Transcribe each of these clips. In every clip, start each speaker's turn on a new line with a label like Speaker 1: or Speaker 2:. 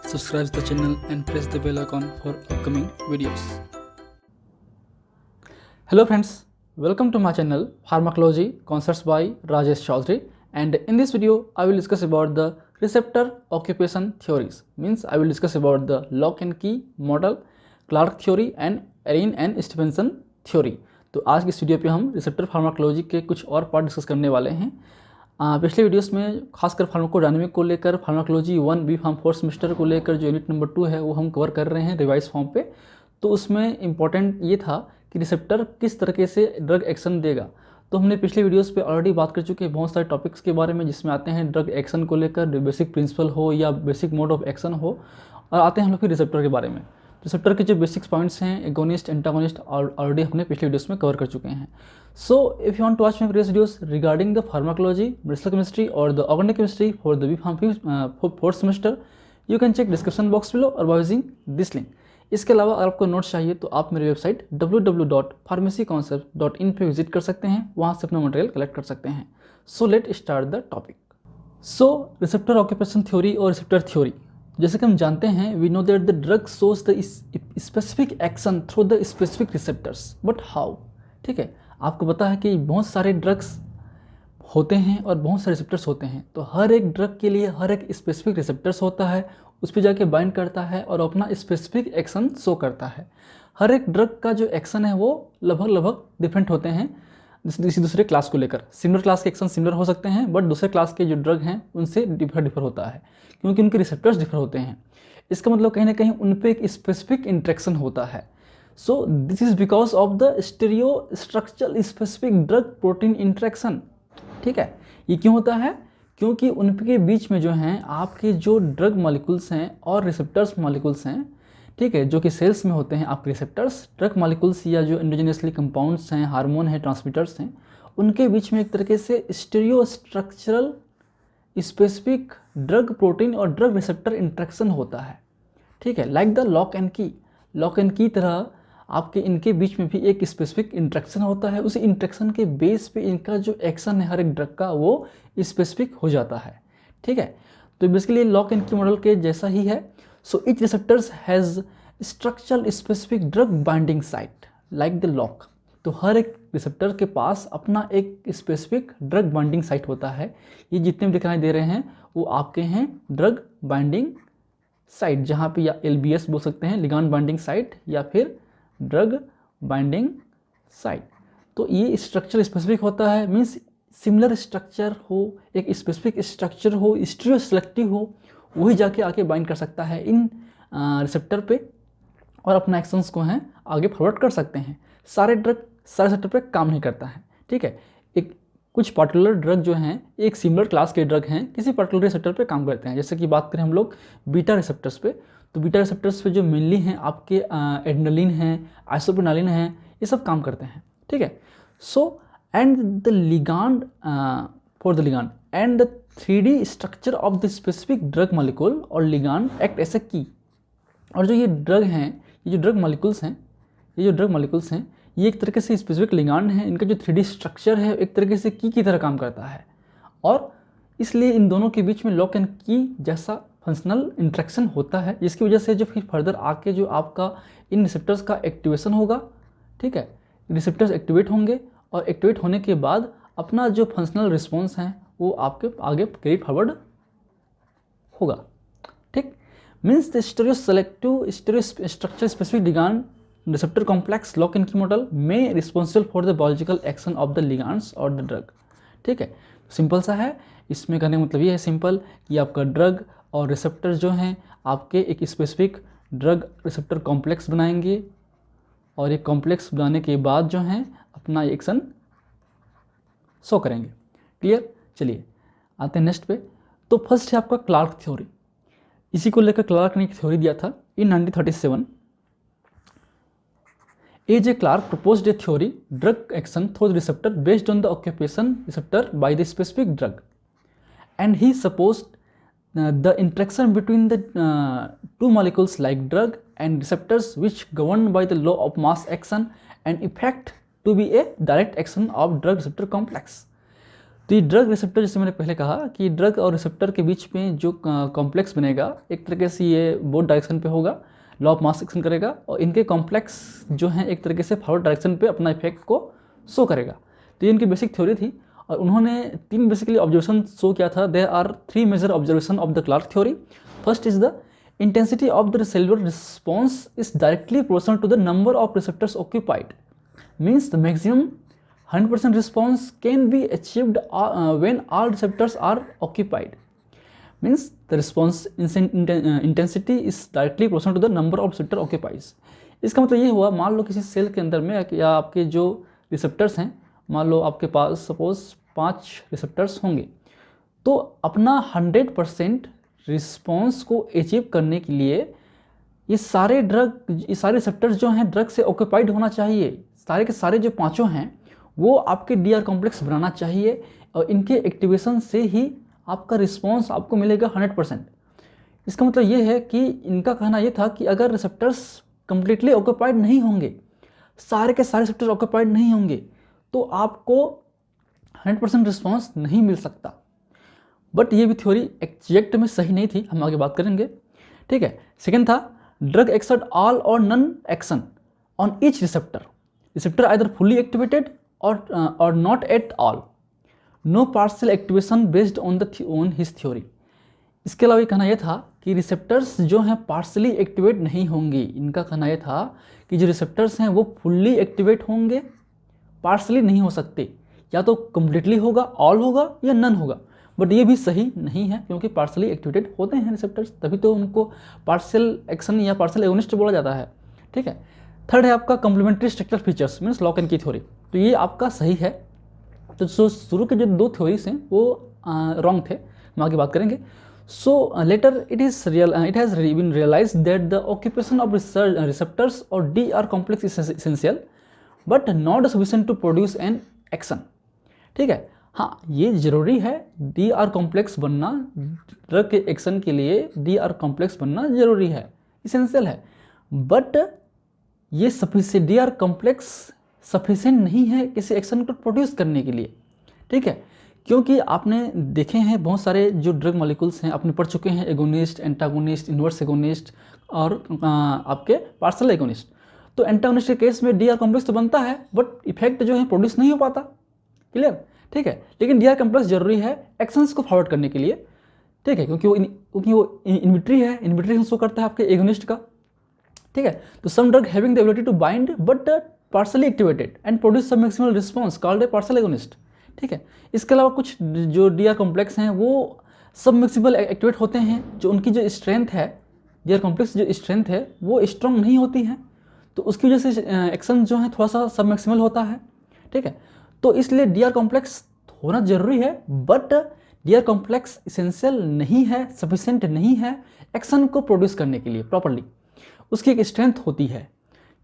Speaker 1: subscribe the channel and press the bell icon for upcoming videos. Hello friends, welcome to my channel Pharmacology Concepts by Rajesh Chaudhary, and in this video I will discuss about the receptor occupation theories. Means I will discuss about the lock and key model, Clark theory and Ariens and Stephenson theory. तो आज की इस video पे हम receptor pharmacology के कुछ और part discuss करने वाले हैं। पिछले वीडियोस में खासकर फार्माकोडायनामिक को लेकर, फार्माकोलॉजी 1 बी फार्म 4 सेमेस्टर को लेकर जो यूनिट नंबर 2 है वो हम कवर कर रहे हैं रिवाइज फॉर्म पे। तो उसमें इम्पॉर्टेंट ये था कि रिसेप्टर किस तरीके से ड्रग एक्शन देगा। तो हमने पिछले वीडियोस पे ऑलरेडी बात कर चुके हैं बहुत सारे टॉपिक्स के बारे में, जिसमें आते हैं ड्रग एक्शन को लेकर बेसिक प्रिंसिपल हो या बेसिक मोड ऑफ एक्शन हो, और आते हैं हम लोग फिर रिसेप्टर के बारे में। रिसेप्टर के जो बेसिक्स पॉइंट्स हैं, एगोनिस्ट, एंटागोनिस्ट, ऑलरेडी हमने पिछले वीडियोस में कवर कर चुके हैं। So if you want to watch my previous videos regarding the pharmacology, medicinal chemistry और the organic chemistry for the B pharm 4th semester, you can check description box below और by using this link. इसके अलावा अगर आपको notes चाहिए तो आप मेरी वेबसाइट www.pharmacyconcept.in पे विजिट कर सकते हैं, वहाँ से अपना मटेरियल कलेक्ट कर सकते हैं। So let start the topic. So receptor occupation theory और रिसेप्टर थ्योरी, जैसे कि हम जानते हैं, we know that the drug shows the specific action through the specific receptors, but how. ठीक है, आपको पता है कि बहुत सारे ड्रग्स होते हैं और बहुत सारे रिसेप्टर्स होते हैं, तो हर एक ड्रग के लिए हर एक स्पेसिफिक रिसेप्टर्स होता है, उस पर जाके बाइंड करता है और अपना स्पेसिफिक एक्शन शो करता है। हर एक ड्रग का जो एक्शन है वो लगभग डिफरेंट होते हैं किसी दूसरे क्लास को लेकर। सिमिलर क्लास के एक्शन सिमिलर हो सकते हैं, बट दूसरे क्लास के जो ड्रग हैं उनसे डिफर होता है, क्योंकि उनके रिसेप्टर्स डिफर होते हैं। इसका मतलब कहीं ना कहीं उन पर एक स्पेसिफिक इंट्रैक्शन होता है। So this is because of the stereo structural specific drug protein interaction. ठीक है, ये क्यों होता है? क्योंकि उनके बीच में जो हैं आपके जो ड्रग मॉलिक्यूल्स हैं और रिसेप्टर्स मॉलिक्यूल्स हैं, ठीक है, जो कि सेल्स में होते हैं आपके रिसेप्टर्स, ड्रग मॉलिक्यूल्स या जो इंडोजेनियसली कंपाउंड्स हैं, हार्मोन हैं, ट्रांसमीटर्स हैं, उनके बीच में एक तरीके से stereo structural specific drug protein और ड्रग रिसेप्टर इंट्रैक्शन होता है। ठीक है, लाइक द लॉक एंड की तरह आपके इनके बीच में भी एक स्पेसिफिक इंट्रैक्शन होता है। उसी इंट्रैक्शन के बेस पे इनका जो एक्शन है हर एक ड्रग का वो स्पेसिफिक हो जाता है। ठीक है, तो बेसिकली लॉक एंड की मॉडल के जैसा ही है। So each receptors has structural specific drug binding site like the lock. तो हर एक रिसेप्टर के पास अपना एक स्पेसिफिक ड्रग बाइंडिंग साइट होता है। ये जितने भी दिखाई दे रहे हैं वो आपके हैं ड्रग बाइंडिंग साइट, जहाँ पे या LBS बोल सकते हैं, लिगांड बाइंडिंग साइट, या फिर ड्रग बाइंडिंग साइट। तो ये स्ट्रक्चर स्पेसिफिक होता है, मीन्स सिमिलर स्ट्रक्चर हो, एक स्पेसिफिक स्ट्रक्चर हो, स्टीरियो सेलेक्टिव हो, वही जाके आके बाइंड कर सकता है इन रिसेप्टर पे और अपना एक्शंस को हैं आगे फॉरवर्ड कर सकते हैं। सारे रिसेप्टर पे काम नहीं करता है। ठीक है, एक कुछ पर्टिकुलर ड्रग जो हैं एक सिमिलर क्लास के ड्रग हैं किसी पर्टिकुलर रिसेप्टर पे काम करते हैं। जैसे कि बात करें हम लोग बीटा रिसेप्टर्स पे, तो बीटा रिसेप्टर्स पे जो मेनली हैं आपके एड्रेनलिन हैं, आइसोप्रेनालिन हैं, ये सब काम करते हैं। ठीक है, so and the ligand for the ligand and the 3D structure of the specific drug molecule और लिगांड एक्ट एज ए की। और जो ये ड्रग हैं, ये जो ड्रग मॉलिक्यूल्स हैं, ये एक तरीके से स्पेसिफिक लिगांड हैं, इनका जो 3D स्ट्रक्चर है एक तरीके से की तरह काम करता है, और इसलिए इन दोनों के बीच में लॉक एंड की जैसा फंक्शनल इंट्रैक्शन होता है, जिसकी वजह से जो फिर फर्दर आके जो आपका इन रिसेप्टर्स का एक्टिवेशन होगा। ठीक है, रिसेप्टर्स एक्टिवेट होंगे और एक्टिवेट होने के बाद अपना जो फंक्शनल रिस्पॉन्स है वो आपके आगे कैरी फॉरवर्ड होगा। ठीक, means the stereo selective stereo structure specific ligand receptor complex lock and key model may responsible for the biological action of the ligands or the drug। ठीक है, सिंपल सा है, इसमें कहने का मतलब ये है सिंपल कि आपका ड्रग और रिसेप्टर जो हैं आपके एक स्पेसिफिक ड्रग रिसेप्टर कॉम्प्लेक्स बनाएंगे, और ये कॉम्प्लेक्स बनाने के बाद जो हैं अपना एक्शन शो करेंगे। क्लियर? चलिए आते हैं नेक्स्ट पे। तो फर्स्ट है आपका क्लार्क थ्योरी। इसी को लेकर क्लार्क ने एक थ्योरी दिया था इन 1937। A.J. Clark proposed a theory, drug action through the receptor based on the occupation receptor by the specific drug, and he supposed the interaction between the two molecules like drug and receptors which governed by the law of mass action and effect to be a direct action of drug receptor complex। तो ये drug receptor, जैसे मैंने पहले कहा कि drug और receptor के बीच में जो कॉम्प्लेक्स बनेगा, एक तरीके से ये बोथ डायरेक्शन पे होगा, लॉ ऑफ मास एक्शन करेगा, और इनके कॉम्प्लेक्स जो हैं एक तरीके से फॉरवर्ड डायरेक्शन पे अपना इफेक्ट को शो करेगा। तो ये इनकी बेसिक थ्योरी थी, और उन्होंने 3 बेसिकली ऑब्जर्वेशन शो किया था। There are 3 major observation of the Clark theory. First is the intensity of the cellular response is directly proportional to the number of receptors occupied. Means the maximum 100% response can be achieved when all receptors are occupied. Means the response intensity is directly proportional to the number of receptor occupies. इसका मतलब ये हुआ, मान लो किसी cell के अंदर में या आपके जो रिसेप्टर्स हैं, मान लो आपके पास सपोज 5 रिसेप्टर्स होंगे, तो अपना 100% रिस्पॉन्स को अचीव करने के लिए ये सारे रिसेप्टर्स जो हैं ड्रग से ऑक्यूपाइड होना चाहिए। सारे के सारे जो 5 हैं वो आपके DR कॉम्प्लेक्स बनाना चाहिए, और इनके एक्टिवेशन से ही आपका रिस्पॉन्स आपको मिलेगा 100%। इसका मतलब ये है कि इनका कहना ये था कि अगर रिसेप्टर्स कंप्लीटली ऑक्यूपाइड नहीं होंगे, सारे के सारे रिसेप्टर्स ऑक्यूपाइड नहीं होंगे, तो आपको 100% रिस्पॉन्स नहीं मिल सकता। बट ये भी थ्योरी एग्जैक्ट में सही नहीं थी, हम आगे बात करेंगे, ठीक है। सेकेंड था ड्रग एक्सर्ट ऑल और none action on each receptor either fully activated और not at all, no partial activation based on his theory. इसके अलावा ये कहना यह था कि रिसेप्टर्स जो हैं पार्शियली एक्टिवेट नहीं होंगे। इनका कहना यह था कि जो रिसेप्टर्स हैं वो फुल्ली एक्टिवेट होंगे, पार्शियली नहीं हो सकते, या तो कम्प्लीटली होगा, ऑल होगा, या नन होगा। बट ये भी सही नहीं है, क्योंकि पार्शियली एक्टिवेटेड होते हैं रिसेप्टर्स, तभी तो उनको पार्शियल एक्शन या पार्शियल एगोनिस्ट बोला जाता है, ठीक है। थर्ड है आपका complementary structural features means lock in की थ्योरी। तो ये आपका सही है। तो शुरू के जो 2 थ्योरीज हैं वो रॉन्ग थे, हम आगे बात करेंगे। So later it has been realised that the occupation of receptors और DR complex is essential but not sufficient to produce an action, ठीक है। हाँ, ये ज़रूरी है, DR कॉम्प्लेक्स बनना, ड्रग के एक्शन के लिए DR कॉम्प्लेक्स बनना ज़रूरी है, इसेंशियल है। बट ये सफिशिएंट, DR कॉम्प्लेक्स सफिशिएंट नहीं है किसी एक्शन को प्रोड्यूस करने के लिए, ठीक है। क्योंकि आपने देखे हैं बहुत सारे जो ड्रग मॉलिक्यूल्स हैं, आपने पढ़ चुके हैं, एगोनिस्ट, एंटागोनिस्ट, इन्वर्स एगोनिस्ट और आपके पार्शियल एगोनिस्ट। तो एंटागोनिस्ट के केस में DR कॉम्प्लेक्स तो बनता है, बट इफेक्ट जो है प्रोड्यूस नहीं हो पाता, क्लियर, ठीक है। लेकिन DR कॉम्प्लेक्स जरूरी है एक्शंस को फॉरवर्ड करने के लिए, ठीक है, क्योंकि वो इनविट्री है, इनविट्री शो करता है आपके एगोनिस्ट का, ठीक है। तो some drug having the ability to bind but partially activated and produce some maximal response called a partial agonist, ठीक है। इसके अलावा कुछ जो DR कॉम्प्लेक्स हैं वो सब मैक्सिमल एक्टिवेट होते हैं, जो उनकी जो स्ट्रेंथ है, DR कॉम्प्लेक्स जो स्ट्रेंथ है वो स्ट्रॉन्ग नहीं होती है, तो उसकी वजह से एक्शन जो है थोड़ा सा सब मैक्सिमल होता है, ठीक है। तो इसलिए DR कॉम्प्लेक्स होना जरूरी है, बट DR कॉम्प्लेक्स इसेंशियल नहीं है, सफिशिएंट नहीं है एक्शन को प्रोड्यूस करने के लिए प्रॉपर्ली। उसकी एक स्ट्रेंथ होती है,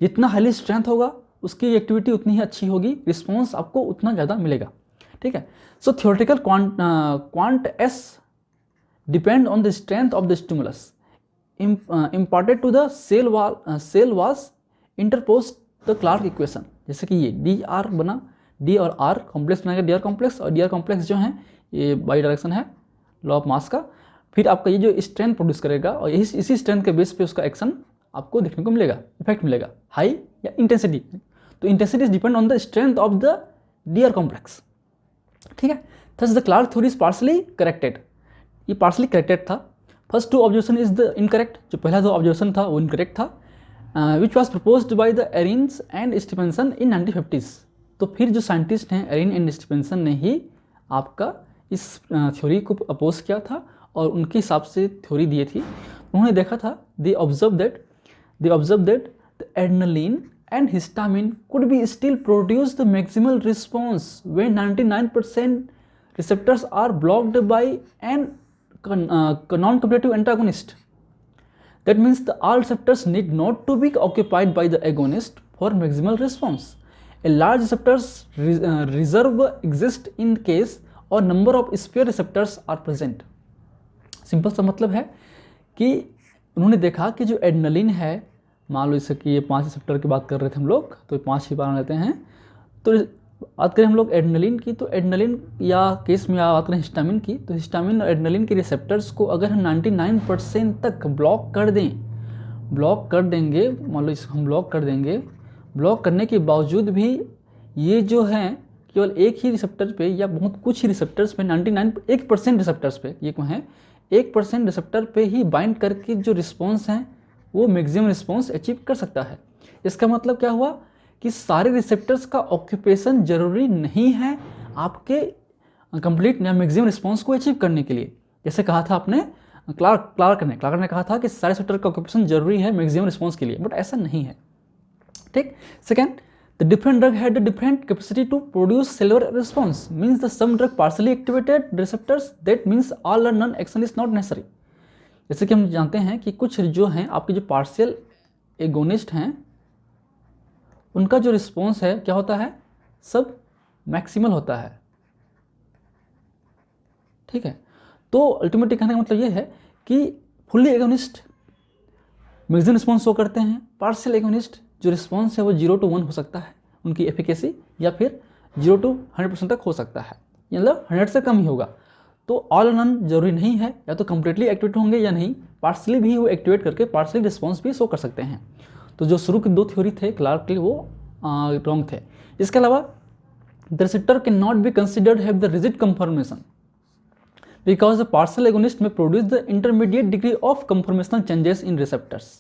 Speaker 1: जितना हाईली स्ट्रेंथ होगा उसकी एक्टिविटी उतनी ही अच्छी होगी, रिस्पॉन्स आपको उतना ज़्यादा मिलेगा, ठीक है। So theoretical quant S depend on the strength of the stimulus imparted to the cell was interposed the Clark equation. जैसे कि ये DR बना, D और R कॉम्प्लेक्स बनाएगा DR कॉम्प्लेक्स, और DR कॉम्प्लेक्स जो है ये बाई डायरेक्शन है लॉ ऑफ मास का, फिर आपका ये जो स्ट्रेंथ प्रोड्यूस करेगा, और इसी स्ट्रेंथ के बेस पे उसका एक्शन आपको देखने को मिलेगा, इफेक्ट मिलेगा, हाई या इंटेंसिटी। तो intensity depend on the strength of the DR complex, ठीक है। Thus the Clark theory is partially corrected, ये पार्शियली करेक्टेड था। First 2 observation is the incorrect, जो पहला 2 ऑब्जर्वेशन था वो इनकरेक्ट था, which was proposed by the Ariens and Stephenson in 1950s। तो फिर जो साइंटिस्ट हैं एरिन एंड स्टीफेंसन ने ही आपका इस थ्योरी को अपोज किया था, और उनके हिसाब से थ्योरी दिए थी। उन्होंने देखा था, they observe that the adrenaline and histamine could be still produce the maximal response when 99% receptors are blocked by an non-competitive antagonist. That means the all receptors need not to be occupied by the agonist for maximal response. A large receptors reserve exist in case or number of spare receptors are present. Simple सा मतलब है कि उन्होंने देखा कि जो adrenaline है, मान लो जैसे कि ये 5 रिसेप्टर की बात कर रहे थे हम लोग, तो 5 ही मान लेते हैं, तो बात करें हम लोग एड्रेनलिन की, तो एड्रेनलिन या केस में बात करें हिस्टामिन की, तो हिस्टामिन और एड्रेनलिन के रिसेप्टर्स को अगर हम 99% तक ब्लॉक कर दें, ब्लॉक कर देंगे, मान लो इसको हम ब्लॉक कर देंगे, ब्लॉक करने के बावजूद भी ये जो हैं केवल एक ही रिसेप्टर पे या बहुत कुछ ही रिसेप्टर्स पे 1% रिसेप्टर्स पे, ये क्यों है 1% रिसेप्टर पे ही बाइंड करके जो रिस्पॉन्स हैं वो मैक्सिमम रिस्पॉन्स अचीव कर सकता है। इसका मतलब क्या हुआ कि सारे रिसेप्टर्स का ऑक्यूपेशन जरूरी नहीं है आपके कंप्लीट या मैक्सिमम रिस्पॉन्स को अचीव करने के लिए। जैसे कहा था आपने क्लार्क ने कहा था कि सारे रिसेप्टर का ऑक्यूपेशन जरूरी है मैक्सिमम रिस्पॉन्स के लिए, बट ऐसा नहीं है। ठीक। Second, the different drug had a different capacity to produce cellular response, means the some drug partially activated receptors, that means all or none action is not necessary। जैसे कि हम जानते हैं कि कुछ जो हैं आपके जो पार्शियल एगोनिस्ट हैं उनका जो रिस्पॉन्स है क्या होता है, सब मैक्सिमल होता है। ठीक है, तो अल्टीमेटली कहने का मतलब ये है कि fully agonist maximum response show करते हैं, पार्शियल एगोनिस्ट जो रिस्पॉन्स है वो 0 to 1 हो सकता है उनकी एफिकेसी, या फिर 0 to 100% तक हो सकता है, मतलब 100 से कम ही होगा। तो ऑल और नन जरूरी नहीं है, या तो कंप्लीटली एक्टिवेट होंगे या नहीं, पार्शली भी वो एक्टिवेट करके पार्शली रिस्पॉन्स भी शो कर सकते हैं। तो जो शुरू के 2 थ्योरी थे क्लार्क के, वो रॉन्ग थे। इसके अलावा the receptor can not be considered have the rigid conformation because the partial agonist में produce the intermediate degree of conformational changes in receptors.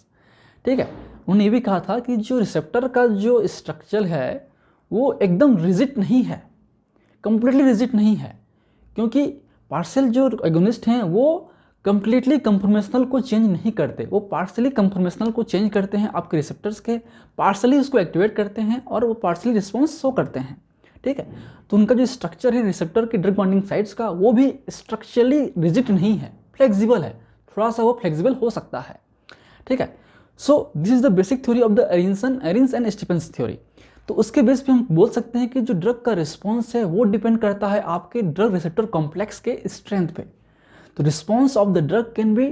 Speaker 1: ठीक है, उन्होंने ये भी कहा था कि जो रिसेप्टर का जो स्ट्रक्चर है वो एकदम रिजिड नहीं है, कंप्लीटली रिजिड नहीं है, क्योंकि पार्शियल जो एगोनिस्ट हैं वो कंप्लीटली कंफर्मेशनल को चेंज नहीं करते, वो पार्शियली कंफर्मेशनल को चेंज करते हैं आपके रिसेप्टर्स के, पार्शियली उसको एक्टिवेट करते हैं और वो पार्शियली रिस्पॉन्स शो करते हैं। ठीक है, तो उनका जो स्ट्रक्चर है रिसेप्टर के ड्रग बॉन्डिंग साइट्स का वो भी स्ट्रक्चरली रिजिड नहीं है, फ्लेक्सिबल है, थोड़ा सा वो फ्लेक्सिबल हो सकता है। ठीक है, so this is the basic theory of the Ariens and Stephens theory. तो उसके बेस पे हम बोल सकते हैं कि जो ड्रग का रिस्पॉन्स है वो डिपेंड करता है आपके ड्रग रिसेप्टर कॉम्प्लेक्स के स्ट्रेंथ पे। तो response of the drug can be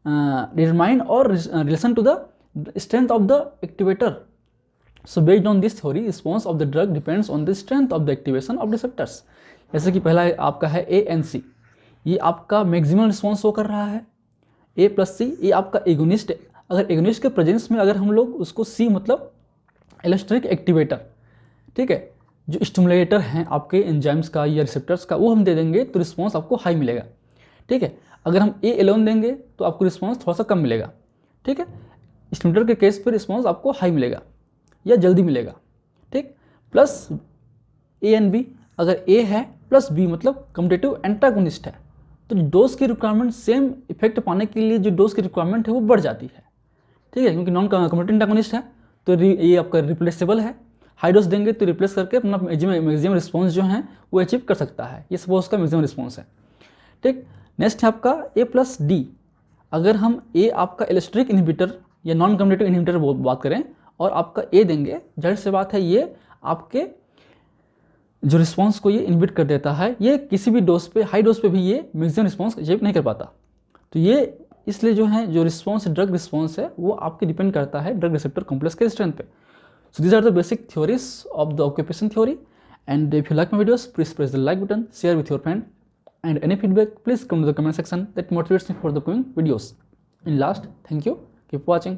Speaker 1: determined और relation to the strength of the activator. So based on this theory response of the drug depends on the strength of the activation of receptors. जैसे कि पहला आपका है ANC, ये आपका maximum response show कर रहा है, A+C ये आपका एगोनिस्ट है। अगर एगोनिस्ट के प्रेजेंस में अगर हम लोग उसको C मतलब एलोस्टेरिक एक्टिवेटर, ठीक है, जो स्टिमुलेटर हैं आपके एंजाइम्स का या रिसेप्टर्स का, वो हम दे देंगे तो रिस्पॉन्स आपको हाई मिलेगा। ठीक है, अगर हम A एलोन देंगे तो आपको रिस्पॉन्स थोड़ा सा कम मिलेगा। ठीक है, स्टिमुलेटर के केस पे रिस्पॉन्स आपको हाई मिलेगा या जल्दी मिलेगा। ठीक, प्लस A एंड B, अगर A है प्लस B मतलब कम्पिटिटिव एंटागोनिस्ट है, तो डोज की रिक्वायरमेंट सेम इफेक्ट पाने के लिए जो डोज की रिक्वायरमेंट है वो बढ़ जाती है। ठीक है, क्योंकि नॉन कम्पिटिटिव एंटागोनिस्ट है तो ये आपका रिप्लेसेबल है, हाई डोज देंगे तो रिप्लेस करके अपना मैक्सिमम रिस्पॉन्स जो है वो अचीव कर सकता है। ये सपोज का मैक्सिमम रिस्पॉन्स है। ठीक, नेक्स्ट है आपका A+D। अगर हम A आपका एलोस्टेरिक इनहिबिटर या नॉन कम्पिटिटिव इनहिबिटर बात करें और आपका A देंगे, जाहिर सी बात है ये आपके जो रिस्पॉन्स को ये इनहिबिट कर देता है, ये किसी भी डोज पे, हाई डोज पे भी ये मैक्सिमम रिस्पॉन्स अचीव नहीं कर पाता। तो ये इसलिए जो है जो रिस्पॉन्स ड्रग रिस्पॉन्स है वो आपके डिपेंड करता है ड्रग रिसेप्टर कॉम्प्लेक्स के स्ट्रेंथ पे। So these are the basic theories of the occupation theory, and if you like my videos please press the like button, share with your friend, and any feedback please come to the comment section, that motivates me for the coming videos. In last, thank you, keep watching.